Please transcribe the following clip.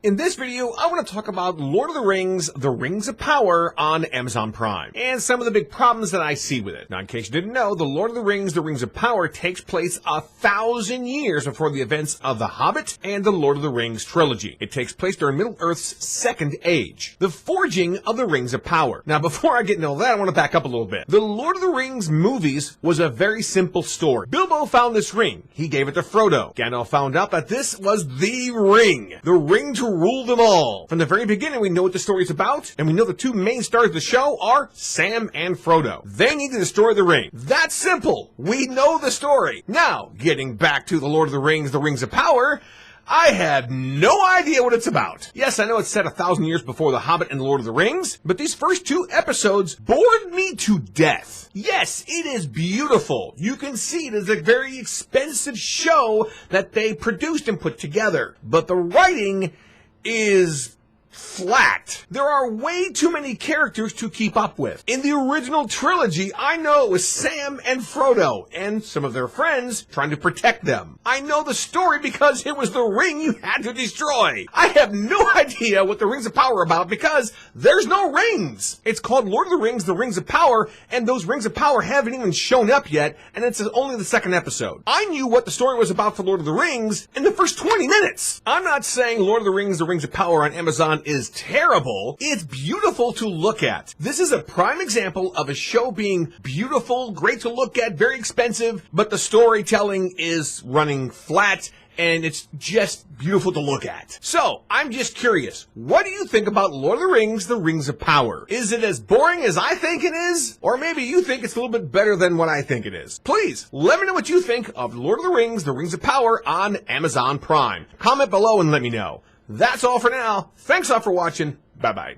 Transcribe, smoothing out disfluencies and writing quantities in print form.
In this video, I want to talk about Lord of the Rings, The Rings of Power on Amazon Prime, and some of the big problems that I see with it. Now, in case you didn't know, The Lord of the Rings, The Rings of Power takes place 1,000 years before the events of The Hobbit and The Lord of the Rings trilogy. It takes place during Middle-earth's Second Age, the forging of the Rings of Power. Now, before I get into all that, I want to back up a little bit. The Lord of the Rings movies was a very simple story. Bilbo found this ring. He gave it to Frodo. Gandalf found out that this was the ring to rule them all. From the very beginning, we know what the story is about, and we know the two main stars of the show are Sam and Frodo. They need to destroy the ring. That's simple. We know the story. Now, getting back to The Lord of the Rings, The Rings of Power, I have no idea what it's about. Yes, I know it's set 1,000 years before The Hobbit and The Lord of the Rings, but these first 2 episodes bored me to death. Yes, it is beautiful. You can see it is a very expensive show that they produced and put together, but the writing is flat. There are way too many characters to keep up with. In the original trilogy, I know it was Sam and Frodo and some of their friends trying to protect them. I know the story because it was the ring you had to destroy. I have no idea what the Rings of Power are about because there's no rings. It's called Lord of the Rings, The Rings of Power, and those Rings of Power haven't even shown up yet, and it's only the 2nd episode. I knew what the story was about for Lord of the Rings in the first 20 minutes. I'm not saying Lord of the Rings, The Rings of Power on Amazon is terrible. It's beautiful to look at. This is a prime example of a show being beautiful, great to look at, very expensive, but the storytelling is running flat and it's just beautiful to look at. So, I'm just curious, what do you think about Lord of the Rings, The Rings of Power? Is it as boring as I think it is? Or maybe you think it's a little bit better than what I think it is. Please, let me know what you think of Lord of the Rings, The Rings of Power on Amazon Prime. Comment below and let me know. That's all for now. Thanks all for watching. Bye-bye.